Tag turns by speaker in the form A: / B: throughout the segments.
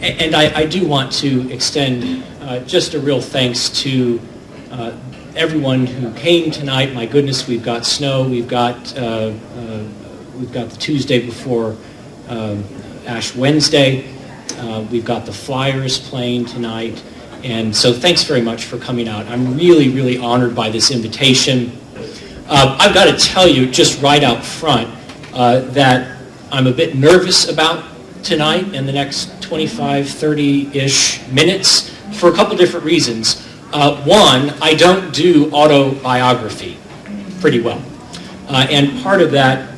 A: And I do want to extend just a real thanks to everyone who came tonight. My goodness, we've got snow. We've got the Tuesday before Ash Wednesday. We've got the Flyers playing tonight. And so thanks very much for coming out. I'm really, really honored by this invitation. I've got to tell you just right out front that I'm a bit nervous about tonight and the next 25, 30-ish minutes for a couple different reasons. One, I don't do autobiography pretty well. And part of that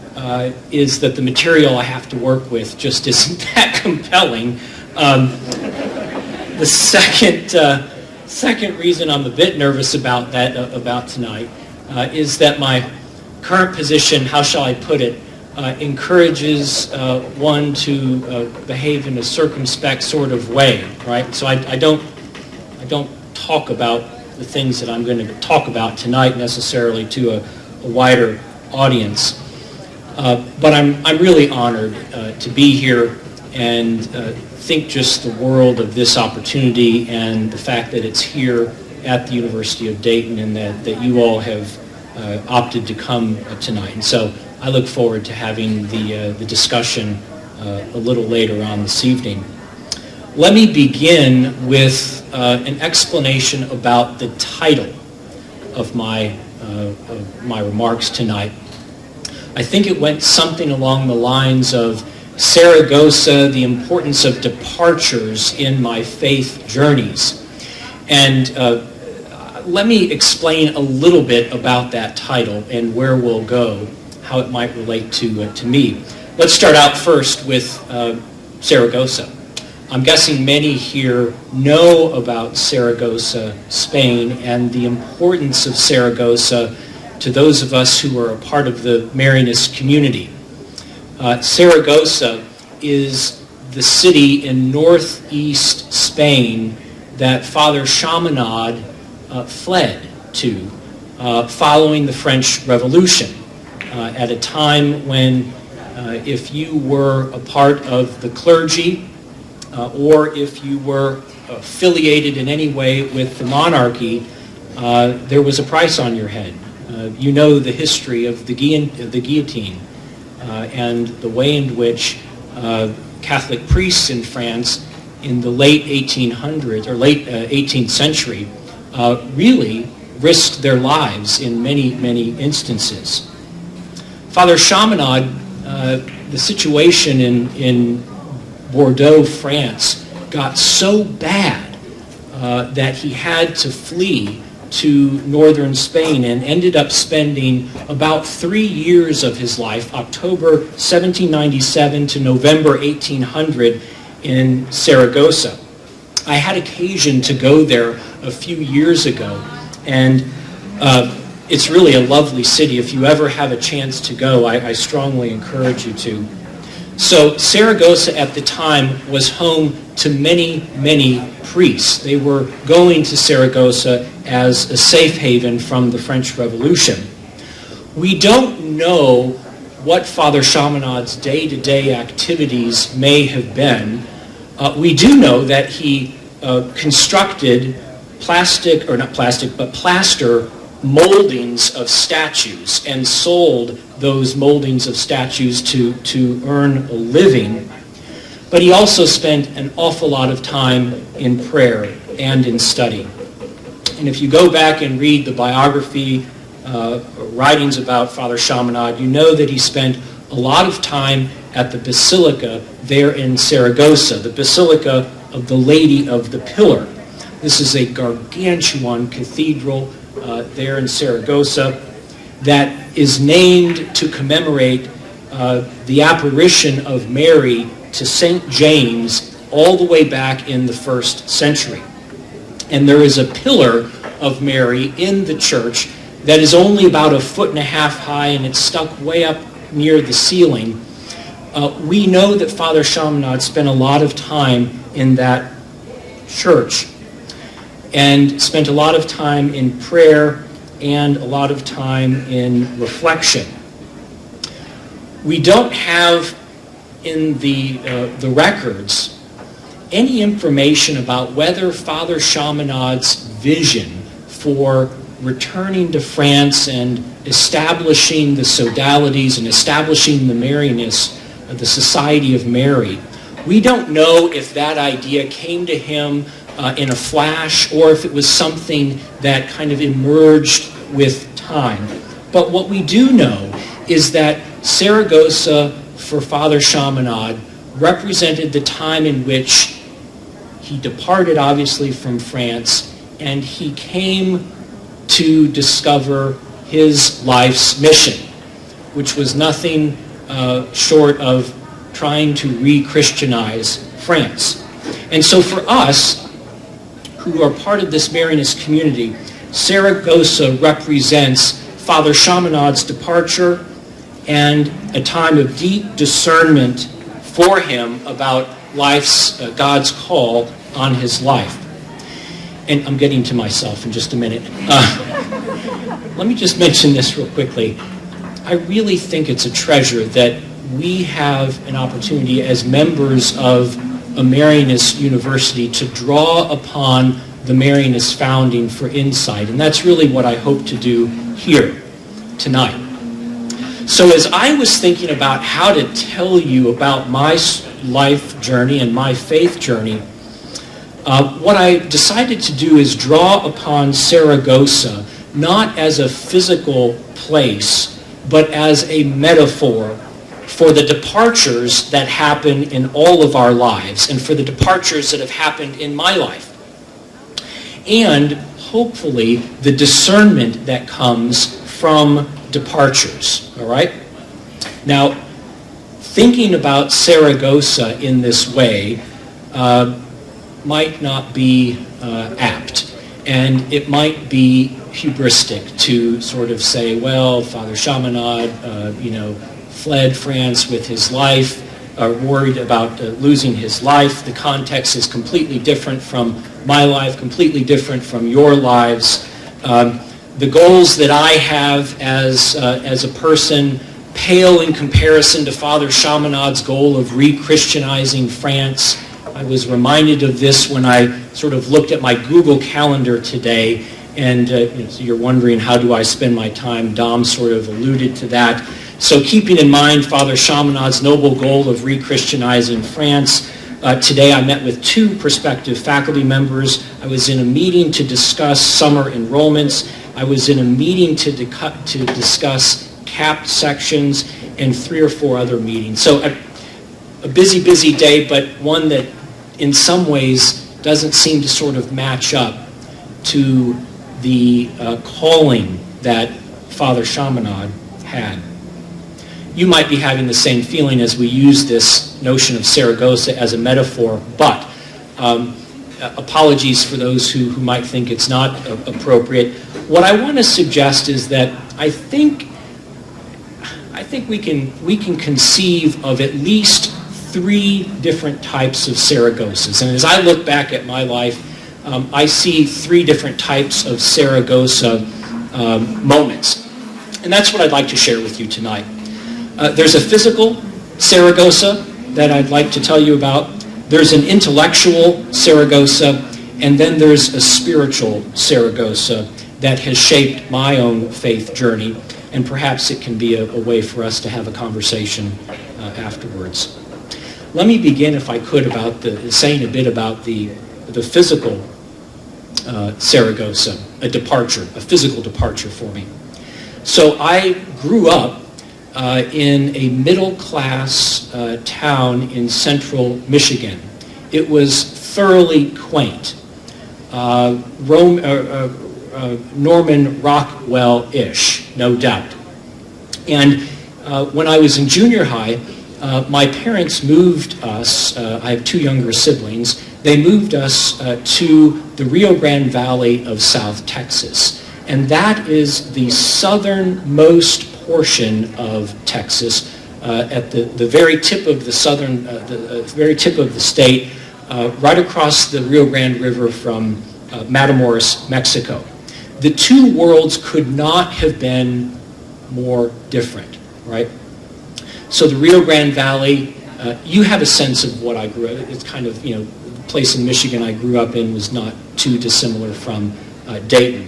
A: is that the material I have to work with just isn't that compelling. The second reason I'm a bit nervous about tonight is that my current position, how shall I put it, encourages one to behave in a circumspect sort of way, right? So I don't talk about the things that I'm going to talk about tonight necessarily to a wider audience. But I'm really honored to be here and think just the world of this opportunity and the fact that it's here at the University of Dayton and that you all have opted to come tonight. And so I look forward to having the discussion a little later on this evening. Let me begin with an explanation about the title of my remarks tonight. I think it went something along the lines of Saragossa, the importance of departures in my faith journeys. And let me explain a little bit about that title and where we'll go, how it might relate to me. Let's start out first with Saragossa. I'm guessing many here know about Saragossa, Spain, and the importance of Saragossa to those of us who are a part of the Marianist community. Saragossa is the city in northeast Spain that Father Chaminade fled to following the French Revolution at a time when if you were a part of the clergy or if you were affiliated in any way with the monarchy, there was a price on your head. You know the history of the guillotine and the way in which Catholic priests in France in the late 1800s or late 18th century really risked their lives in many, many instances. Father Chaminade, the situation in Bordeaux, France, got so bad that he had to flee to northern Spain and ended up spending about 3 years of his life, October 1797 to November 1800, in Saragossa. I had occasion to go there a few years ago, and it's really a lovely city. If you ever have a chance to go, I strongly encourage you to. So Saragossa at the time was home to many, many priests. They were going to Saragossa as a safe haven from the French Revolution. We don't know what Father Chaminade's day-to-day activities may have been. We do know that he constructed plaster moldings of statues and sold those moldings of statues to earn a living. But he also spent an awful lot of time in prayer and in study. And if you go back and read the biography, writings about Father Chaminade, you know that he spent a lot of time at the Basilica there in Saragossa, the Basilica of the Lady of the Pillar. This is a gargantuan cathedral there in Saragossa that is named to commemorate the apparition of Mary to St. James all the way back in the 1st century. And there is a pillar of Mary in the church that is only about 1.5 feet high, and it's stuck way up near the ceiling. We know that Father Chaminade spent a lot of time in that church and spent a lot of time in prayer and a lot of time in reflection. We don't have in the records any information about whether Father Chaminade's vision for returning to France and establishing the sodalities and establishing the Mariness of the Society of Mary. We don't know if that idea came to him in a flash or if it was something that kind of emerged with time. But what we do know is that Saragossa for Father Chaminade represented the time in which he departed obviously from France and he came to discover his life's mission, which was nothing short of trying to re-Christianize France. And so for us, who are part of this Marianist community, Saragossa represents Father Chaminade's departure and a time of deep discernment for him about life's, God's call on his life. And I'm getting to myself in just a minute. Let me just mention this real quickly. I really think it's a treasure that we have an opportunity as members of a Marianist university to draw upon the Marianist founding for insight. And that's really what I hope to do here tonight. So as I was thinking about how to tell you about my life journey and my faith journey, what I decided to do is draw upon Saragossa not as a physical place, but as a metaphor for the departures that happen in all of our lives and for the departures that have happened in my life. And hopefully the discernment that comes from departures, all right? Now, thinking about Saragossa in this way might not be apt, and it might be hubristic to sort of say, well, Father Chaminade, fled France with his life, worried about losing his life. The context is completely different from my life, completely different from your lives. The goals that I have as a person pale in comparison to Father Chaminade's goal of re-Christianizing France. I was reminded of this when I sort of looked at my Google Calendar today, and so you're wondering, how do I spend my time? Dom sort of alluded to that. So keeping in mind Father Chaminade's noble goal of re-Christianizing France, today I met with 2 prospective faculty members. I was in a meeting to discuss summer enrollments. I was in a meeting to discuss capped sections, and 3 or 4 other meetings. So a busy day, but one that in some ways doesn't seem to sort of match up to the calling that Father Chaminade had. You might be having the same feeling as we use this notion of Saragossa as a metaphor, but apologies for those who might think it's not appropriate. What I want to suggest is that I think we can conceive of at least 3 different types of Saragossas. And as I look back at my life, I see 3 different types of Saragossa moments. And that's what I'd like to share with you tonight. There's a physical Saragossa that I'd like to tell you about. There's an intellectual Saragossa, and then there's a spiritual Saragossa that has shaped my own faith journey, and perhaps it can be a way for us to have a conversation afterwards. Let me begin, if I could, about saying a bit about the physical Saragossa, a physical departure for me. So I grew up in a middle-class town in central Michigan. It was thoroughly quaint, Norman Rockwell-ish, no doubt. And when I was in junior high, my parents moved us, I have 2 younger siblings, they moved us to the Rio Grande Valley of South Texas. And that is the southernmost portion of Texas, at the very tip of the very tip of the state, right across the Rio Grande River from Matamoros, Mexico. The 2 worlds could not have been more different, right? So the Rio Grande Valley, you have a sense of what I grew up. It's kind of, place in Michigan I grew up in was not too dissimilar from Dayton.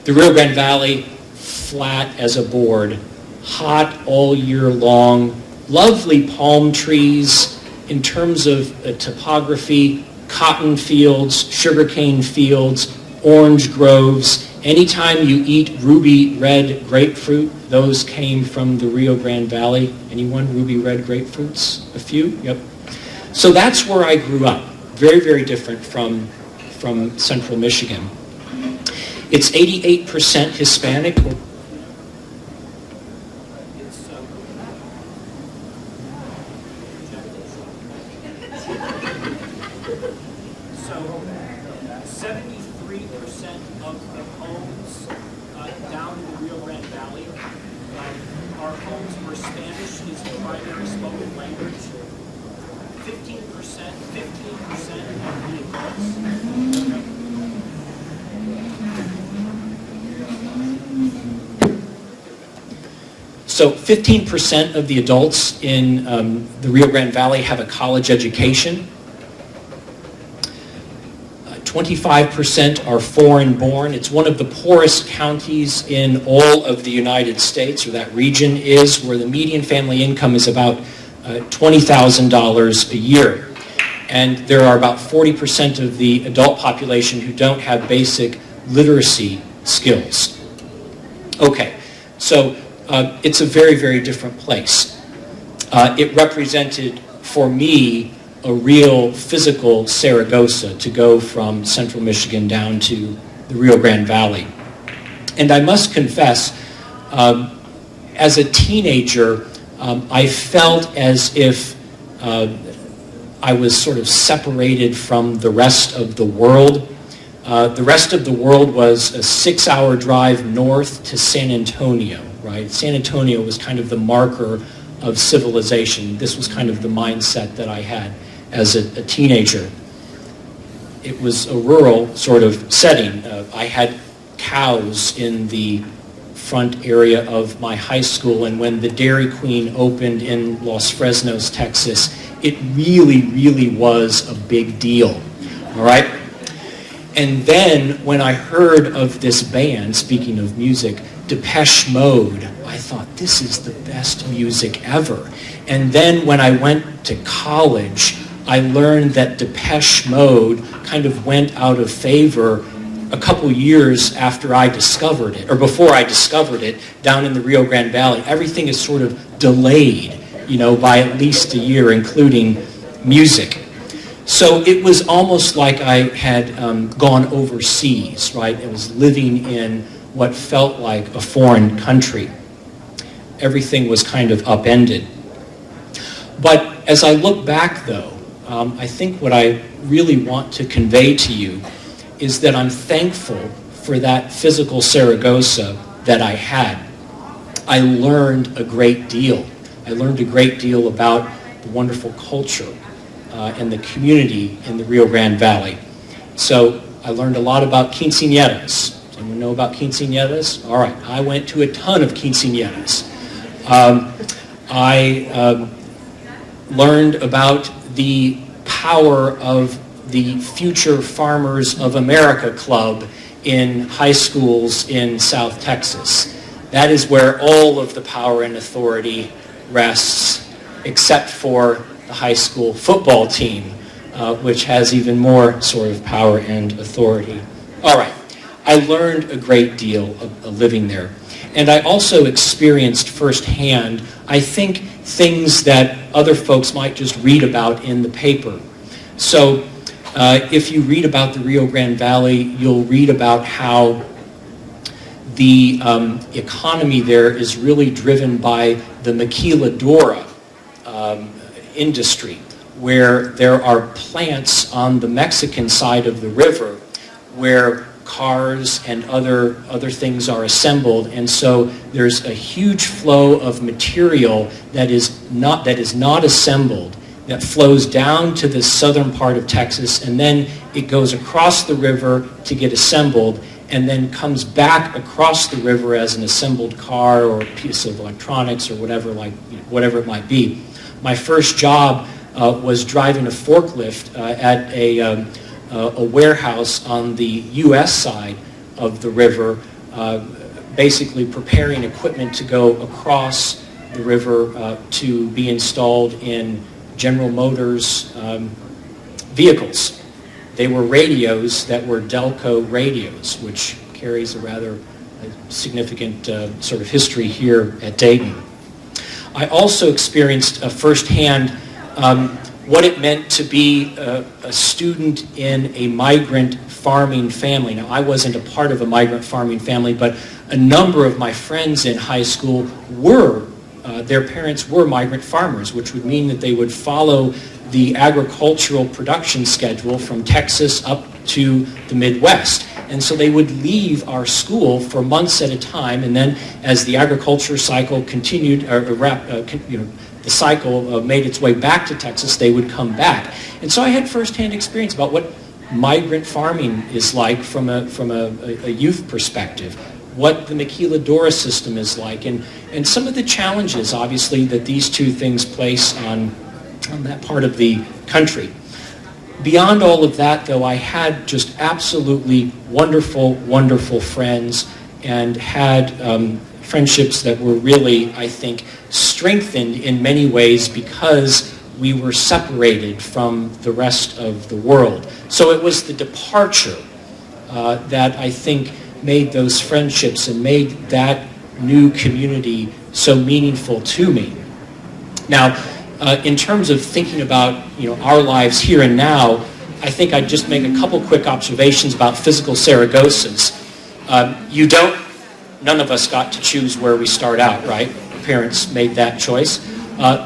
A: The Rio Grande Valley, flat as a board, hot all year long, lovely palm trees. In terms of topography, cotton fields, sugarcane fields, orange groves. Anytime you eat ruby red grapefruit, those came from the Rio Grande Valley. Anyone ruby red grapefruits? A few? Yep. So that's where I grew up. Very, very different from central Michigan. It's 88% Hispanic. So 15% of the adults in the Rio Grande Valley have a college education. 25% are foreign-born. It's one of the poorest counties in all of the United States, or that region is, where the median family income is about $20,000 a year. And there are about 40% of the adult population who don't have basic literacy skills. Okay, so it's a very, very different place. It represented, for me, a real physical Saragossa to go from central Michigan down to the Rio Grande Valley. And I must confess, as a teenager, I felt as if I was sort of separated from the rest of the world. The rest of the world was a 6-hour drive north to San Antonio, right? San Antonio was kind of the marker of civilization. This was kind of the mindset that I had as a teenager. It was a rural sort of setting. I had cows in the front area of my high school, and when the Dairy Queen opened in Los Fresnos, Texas, it really, really was a big deal, all right? And then when I heard of this band, speaking of music, Depeche Mode, I thought, this is the best music ever. And then when I went to college, I learned that Depeche Mode kind of went out of favor a couple years after I discovered it, or before I discovered it, down in the Rio Grande Valley. Everything is sort of delayed, by at least a year, including music. So it was almost like I had gone overseas, right? I was living in what felt like a foreign country. Everything was kind of upended. But as I look back, though, I think what I really want to convey to you is that I'm thankful for that physical Saragossa that I had. I learned a great deal. I learned a great deal about the wonderful culture and the community in the Rio Grande Valley. So I learned a lot about quinceañeras. Does anyone know about quinceañeras? All right, I went to a ton of quinceañeras. I learned about the power of the Future Farmers of America Club in high schools in South Texas. That is where all of the power and authority rests, except for the high school football team, which has even more sort of power and authority. All right, I learned a great deal of living there. And I also experienced firsthand, I think, things that other folks might just read about in the paper. So if you read about the Rio Grande Valley, you'll read about how the economy there is really driven by the maquiladora industry, where there are plants on the Mexican side of the river where cars and other things are assembled, and so there's a huge flow of material that is not assembled that flows down to the southern part of Texas, and then it goes across the river to get assembled, and then comes back across the river as an assembled car or a piece of electronics or whatever it might be. My first job was driving a forklift at a warehouse on the U.S. side of the river, basically preparing equipment to go across the river to be installed in General Motors vehicles. They were radios that were Delco radios, which carries a rather significant sort of history here at Dayton. I also experienced firsthand what it meant to be a student in a migrant farming family. Now, I wasn't a part of a migrant farming family, but a number of my friends in high school were, their parents were migrant farmers, which would mean that they would follow the agricultural production schedule from Texas up to the Midwest. And so they would leave our school for months at a time, and then as the agriculture cycle continued, the cycle made its way back to Texas, they would come back. And so I had firsthand experience about what migrant farming is like from a youth perspective, what the maquiladora system is like, and some of the challenges, obviously, that these two things place on that part of the country. Beyond all of that, though, I had just absolutely wonderful, wonderful friends, and had friendships that were really, I think, strengthened in many ways because we were separated from the rest of the world. So it was the departure that I think made those friendships and made that new community so meaningful to me. Now, in terms of thinking about our lives here and now, I think I'd just make a couple quick observations about physical Saragossas. None of us got to choose where we start out, right? Parents made that choice.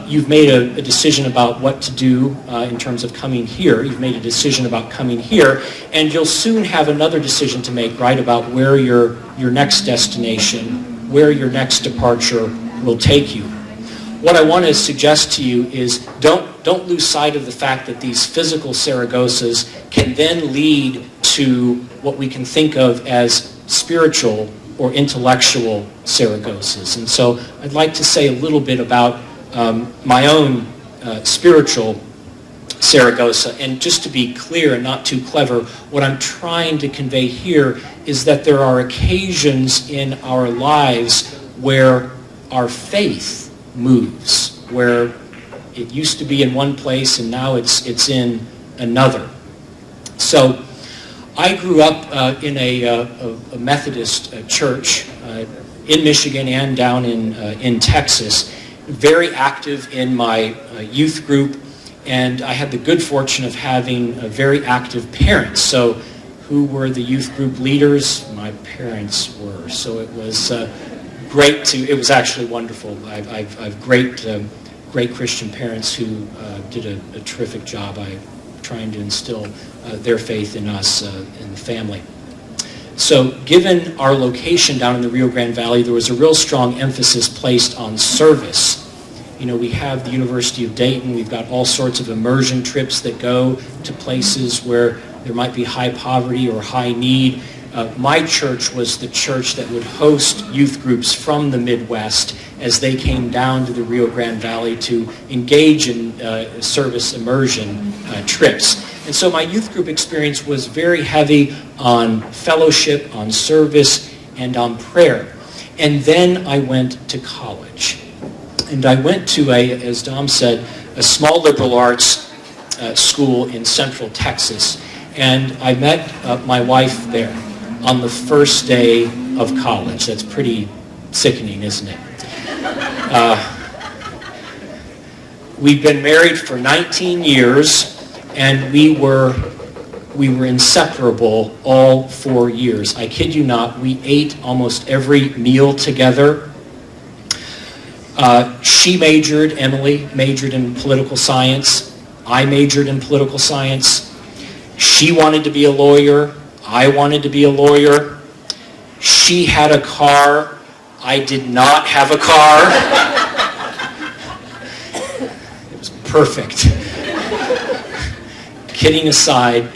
A: You've made a decision about what to do in terms of coming here. You've made a decision about coming here, and you'll soon have another decision to make, right, about where your next destination, where your next departure will take you. What I want to suggest to you is don't lose sight of the fact that these physical Saragossas can then lead to what we can think of as spiritual or intellectual Saragossas. And so I'd like to say a little bit about my own spiritual Saragossa. And just to be clear and not too clever, what I'm trying to convey here is that there are occasions in our lives where our faith moves, where it used to be in one place and now it's in another. So I grew up in a Methodist church in Michigan and down in Texas, very active in my youth group, and I had the good fortune of having very active parents. So who were the youth group leaders? My parents were. So it was it was actually wonderful. I've great Christian parents who did a terrific job trying to instill their faith in us, in the family. So given our location down in the Rio Grande Valley, there was a real strong emphasis placed on service. We have the University of Dayton. We've got all sorts of immersion trips that go to places where there might be high poverty or high need. My church was the church that would host youth groups from the Midwest as they came down to the Rio Grande Valley to engage in service immersion trips. And so my youth group experience was very heavy on fellowship, on service, and on prayer. And then I went to college. And I went to as Dom said, a small liberal arts school in Central Texas. And I met my wife there on the first day of college. That's pretty sickening, isn't it? We'd been married for 19 years, and we were inseparable all 4 years. I kid you not, we ate almost every meal together. Emily majored in political science. I majored in political science. She wanted to be a lawyer. I wanted to be a lawyer. She had a car. I did not have a car. It was perfect. Kidding aside,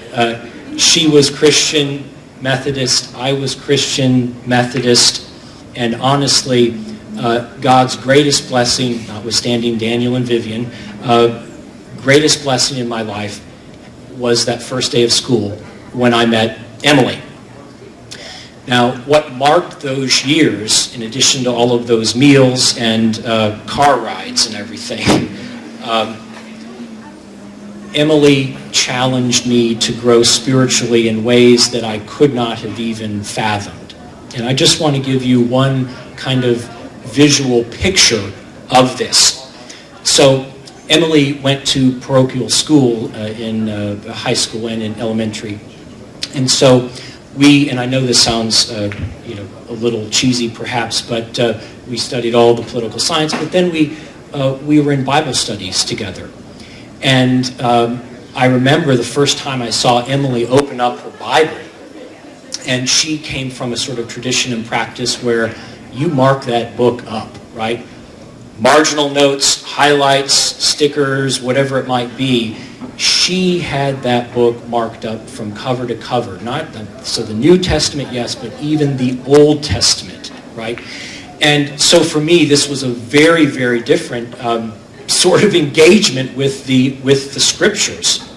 A: she was Christian Methodist. I was Christian Methodist. And honestly, God's greatest blessing, notwithstanding Daniel and Vivian, greatest blessing in my life was that first day of school when I met Emily. Now, what marked those years, in addition to all of those meals and car rides and everything, Emily challenged me to grow spiritually in ways that I could not have even fathomed. And I just want to give you one kind of visual picture of this. So Emily went to parochial school in high school and in elementary. And so and I know this sounds a little cheesy perhaps, but we studied all the political science, but then we were in Bible studies together. And I remember the first time I saw Emily open up her Bible, and she came from a sort of tradition and practice where you mark that book up, right? Marginal notes, highlights, stickers, whatever it might be. She had that book marked up from cover to cover. So the New Testament, yes, but even the Old Testament, right? And so for me, this was a very, very different sort of engagement with the Scriptures.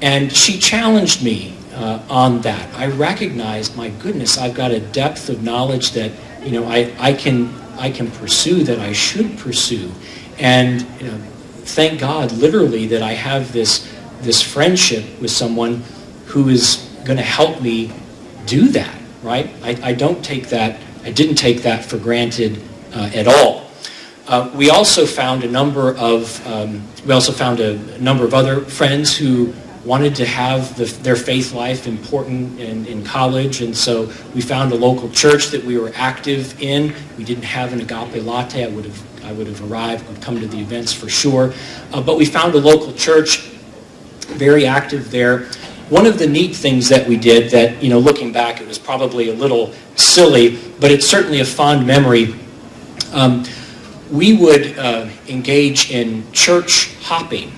A: And she challenged me on that. I recognized, my goodness, I've got a depth of knowledge that I can pursue, that I should pursue, and thank God, literally, that I have this friendship with someone who is going to help me do that. Right? I didn't take that for granted at all. We also found a number of other friends who wanted to have their faith life important in college, and so we found a local church that we were active in. We didn't have an Agape Latte. I would have arrived, would come to the events for sure. But we found a local church, very active there. One of the neat things that we did that, looking back, it was probably a little silly, but it's certainly a fond memory. We would engage in church hopping,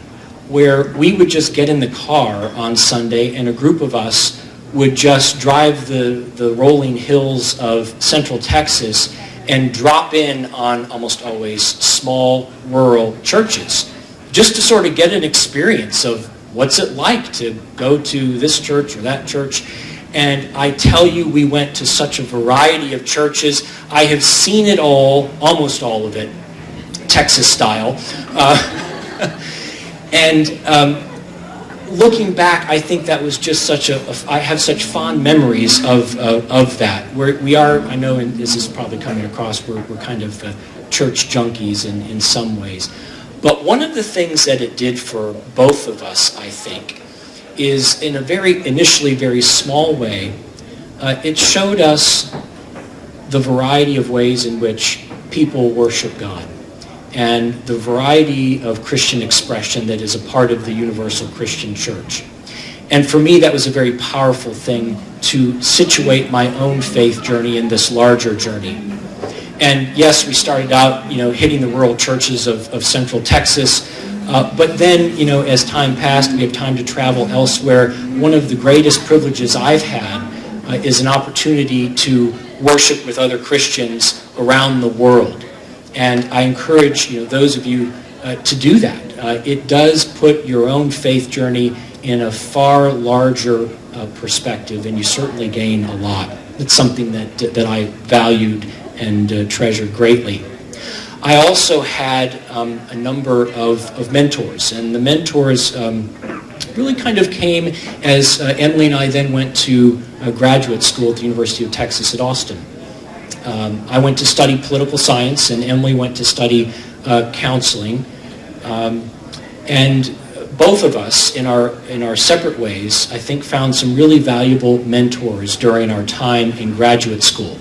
A: where we would just get in the car on Sunday and a group of us would just drive the rolling hills of Central Texas and drop in on almost always small rural churches, just to sort of get an experience of what's it like to go to this church or that church. And I tell you, we went to such a variety of churches. I have seen it all, almost all of it, Texas style. And looking back, I think that was just I have such fond memories of that. We are, I know, and this is probably coming across, we're kind of church junkies in some ways. But one of the things that it did for both of us, I think, is in a initially very small way, it showed us the variety of ways in which people worship God, and the variety of Christian expression that is a part of the universal Christian church. And for me, that was a very powerful thing to situate my own faith journey in this larger journey. And yes, we started out, hitting the rural churches of Central Texas, but then, as time passed, we had time to travel elsewhere. One of the greatest privileges I've had is an opportunity to worship with other Christians around the world. And I encourage those of you to do that. It does put your own faith journey in a far larger perspective, and you certainly gain a lot. It's something that I valued and treasured greatly. I also had a number of mentors, and the mentors really kind of came as Emily and I then went to graduate school at the University of Texas at Austin. I went to study political science, and Emily went to study counseling. And both of us, in our separate ways, I think found some really valuable mentors during our time in graduate school.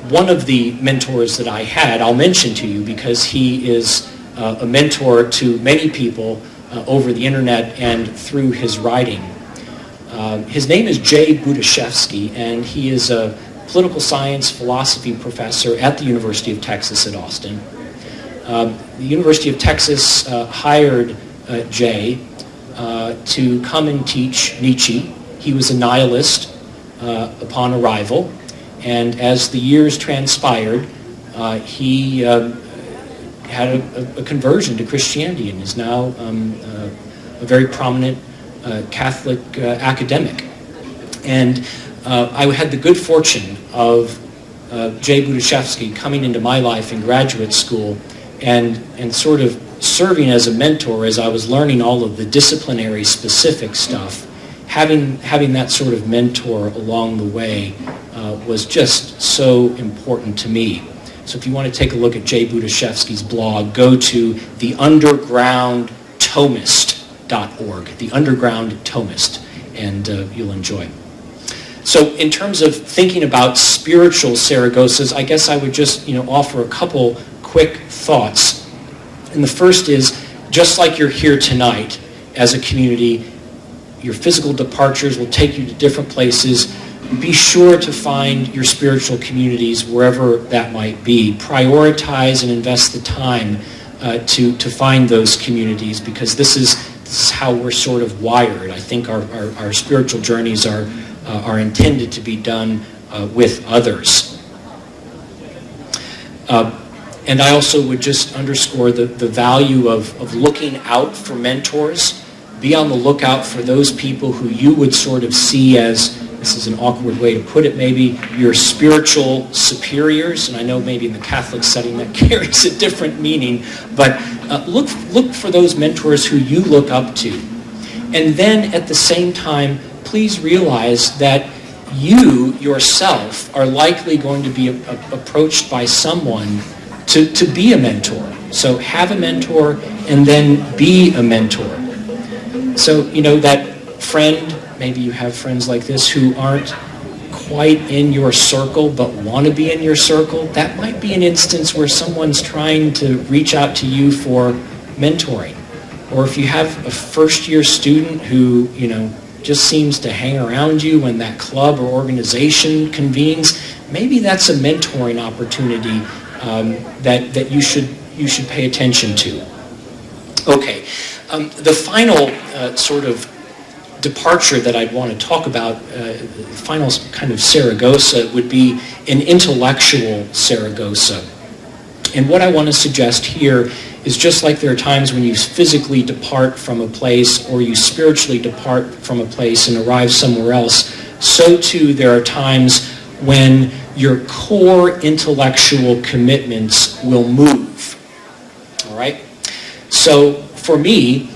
A: One of the mentors that I had, I'll mention to you because he is a mentor to many people over the internet and through his writing. His name is Jay Budashevsky, and he is a political science philosophy professor at the University of Texas at Austin. The University of Texas hired Jay to come and teach Nietzsche. He was a nihilist upon arrival, and as the years transpired, he had a conversion to Christianity and is now a very prominent Catholic academic. And I had the good fortune of Jay Budashevsky coming into my life in graduate school and sort of serving as a mentor as I was learning all of the disciplinary specific stuff. Having that sort of mentor along the way was just so important to me. So if you want to take a look at Jay Budashevsky's blog, go to theundergroundthomist.org, The Underground Thomist, and you'll enjoy. So in terms of thinking about spiritual Saragossas, I guess I would just offer a couple quick thoughts. And the first is, just like you're here tonight as a community, your physical departures will take you to different places. Be sure to find your spiritual communities wherever that might be. Prioritize and invest the time to find those communities, because this is how we're sort of wired. I think our spiritual journeys are intended to be done with others. And I also would just underscore the value of looking out for mentors. Be on the lookout for those people who you would sort of see as, this is an awkward way to put it maybe, your spiritual superiors. And I know maybe in the Catholic setting that carries a different meaning, but look for those mentors who you look up to. And then at the same time, please realize that you yourself are likely going to be approached by someone to be a mentor. So have a mentor and then be a mentor. So, that friend, maybe you have friends like this who aren't quite in your circle but want to be in your circle. That might be an instance where someone's trying to reach out to you for mentoring. Or if you have a first-year student who, just seems to hang around you when that club or organization convenes, maybe that's a mentoring opportunity that you should pay attention to. Okay, the final sort of departure that I'd want to talk about, the final kind of Saragossa, would be an intellectual Saragossa. And what I want to suggest here is, just like there are times when you physically depart from a place or you spiritually depart from a place and arrive somewhere else, so too there are times when your core intellectual commitments will move. All right? So for me,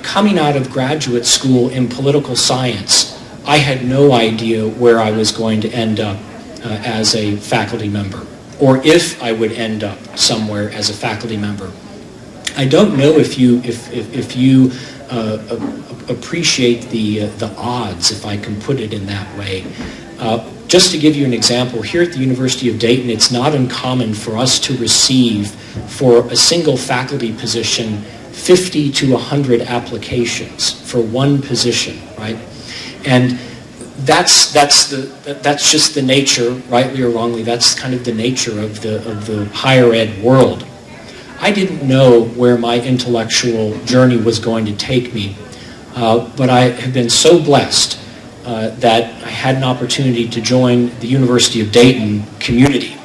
A: coming out of graduate school in political science, I had no idea where I was going to end up as a faculty member, or if I would end up somewhere as a faculty member. I don't know if you appreciate the odds, if I can put it in that way. Just to give you an example, here at the University of Dayton, it's not uncommon for us to receive, for a single faculty position, 50 to 100 applications for one position, right? And that's just the nature, rightly or wrongly, that's kind of the nature of the higher ed world. I didn't know where my intellectual journey was going to take me, but I have been so blessed that I had an opportunity to join the University of Dayton community.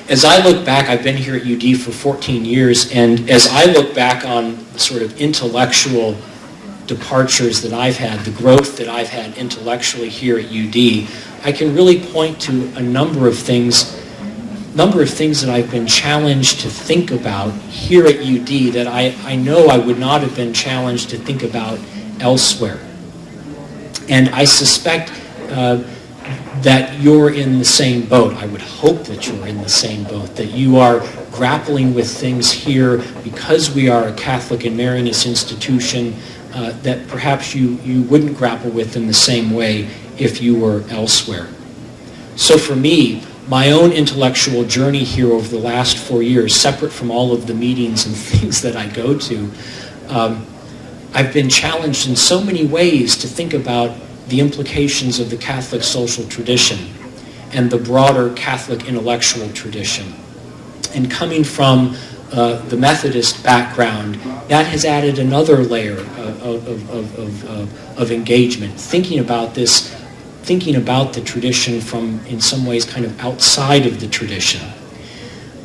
A: As I look back, I've been here at UD for 14 years, and as I look back on the sort of intellectual departures that I've had, the growth that I've had intellectually here at UD, I can really point to a number of things that I've been challenged to think about here at UD that I know I would not have been challenged to think about elsewhere. And I suspect that you're in the same boat. I would hope that you're in the same boat, that you are grappling with things here because we are a Catholic and Marianist institution that perhaps you wouldn't grapple with in the same way if you were elsewhere. So for me, my own intellectual journey here over the last 4 years, separate from all of the meetings and things that I go to, I've been challenged in so many ways to think about the implications of the Catholic social tradition and the broader Catholic intellectual tradition. And coming from the Methodist background, that has added another layer of engagement, thinking about the tradition from, in some ways, kind of outside of the tradition.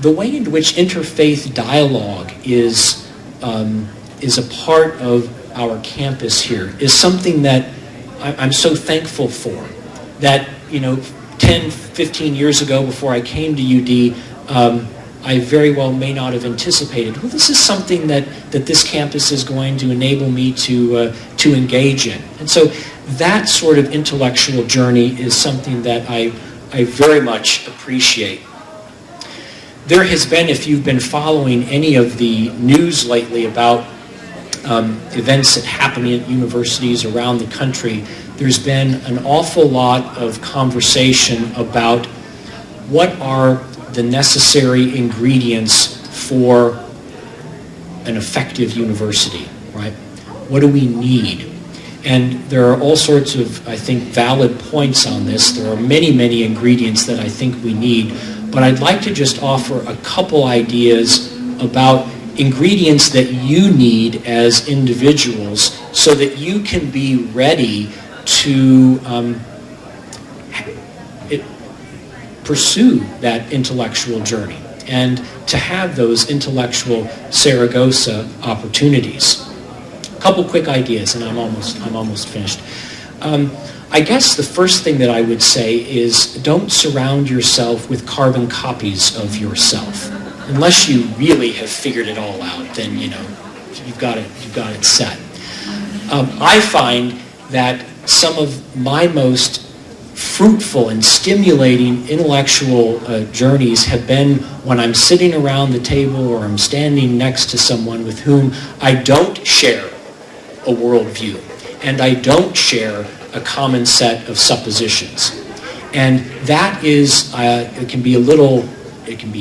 A: the way in which interfaith dialogue is a part of our campus here is something that I'm so thankful for. That, 10, 15 years ago before I came to UD, I very well may not have anticipated, well, this is something that this campus is going to enable me to engage in. And so that sort of intellectual journey is something that I very much appreciate. There has been, if you've been following any of the news lately about events that happen at universities around the country, there's been an awful lot of conversation about what are the necessary ingredients for an effective university, right? What do we need? And there are all sorts of, I think, valid points on this. There are many, many ingredients that I think we need, but I'd like to just offer a couple ideas about ingredients that you need as individuals so that you can be ready to pursue that intellectual journey and to have those intellectual Saragossa opportunities. A couple quick ideas, and I'm almost finished. I guess the first thing that I would say is don't surround yourself with carbon copies of yourself. Unless you really have figured it all out, then you've got it set. I find that some of my most fruitful and stimulating intellectual journeys have been when I'm sitting around the table or I'm standing next to someone with whom I don't share a worldview and I don't share a common set of suppositions. And that is, it can be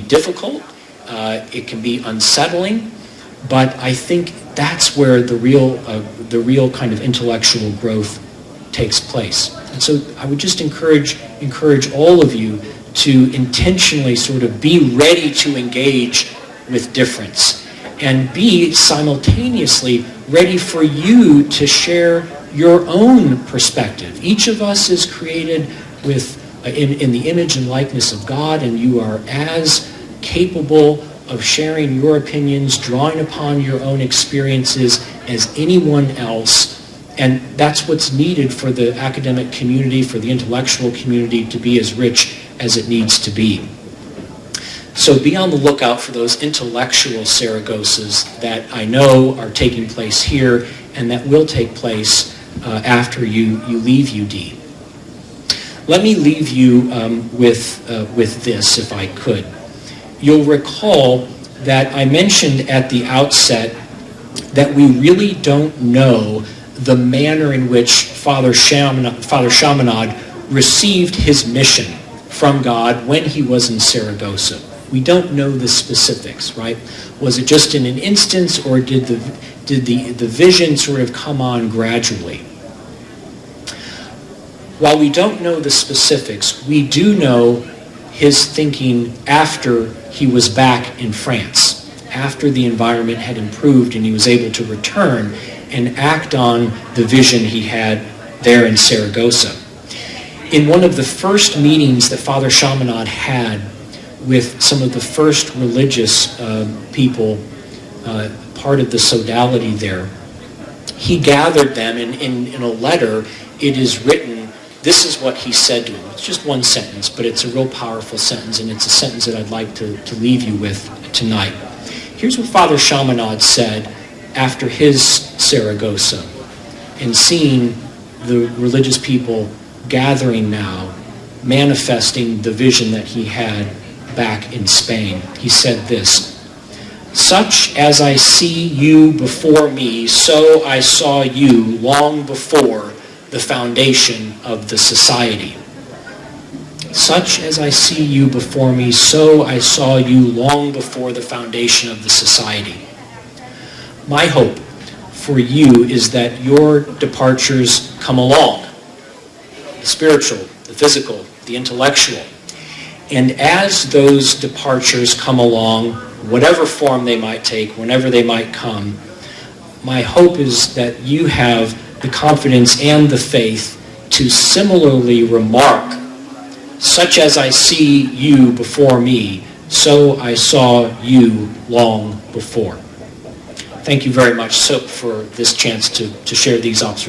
A: difficult, it can be unsettling, but I think that's where the real kind of intellectual growth takes place. And so I would just encourage all of you to intentionally sort of be ready to engage with difference and be simultaneously ready for you to share your own perspective. Each of us is created in the image and likeness of God, and you are as capable of sharing your opinions, drawing upon your own experiences as anyone else. And that's what's needed for the academic community, for the intellectual community to be as rich as it needs to be. So be on the lookout for those intellectual Saragossas that I know are taking place here and that will take place after you leave UD. Let me leave you with this, if I could. You'll recall that I mentioned at the outset that we really don't know the manner in which Father Chaminade received his mission from God when he was in Saragossa. We don't know the specifics, right? Was it just in an instance, or did the vision sort of come on gradually? While we don't know the specifics, we do know his thinking after he was back in France, after the environment had improved and he was able to return and act on the vision he had there in Saragossa. In one of the first meetings that Father Chaminade had with some of the first religious people, part of the sodality there, he gathered them, and in a letter it is written, this is what he said to them. It's just one sentence, but it's a real powerful sentence, and it's a sentence that I'd like to leave you with tonight. Here's what Father Chaminade said after his Saragossa and seeing the religious people gathering now, manifesting the vision that he had back in Spain. He said this: "Such as I see you before me, so I saw you long before the foundation of the society. Such as I see you before me, so I saw you long before the foundation of the society." My hope for you is that your departures come along, the spiritual, the physical, the intellectual. And as those departures come along, whatever form they might take, whenever they might come, my hope is that you have the confidence and the faith to similarly remark, "Such as I see you before me, so I saw you long before. Thank you very much for this chance to share these observations.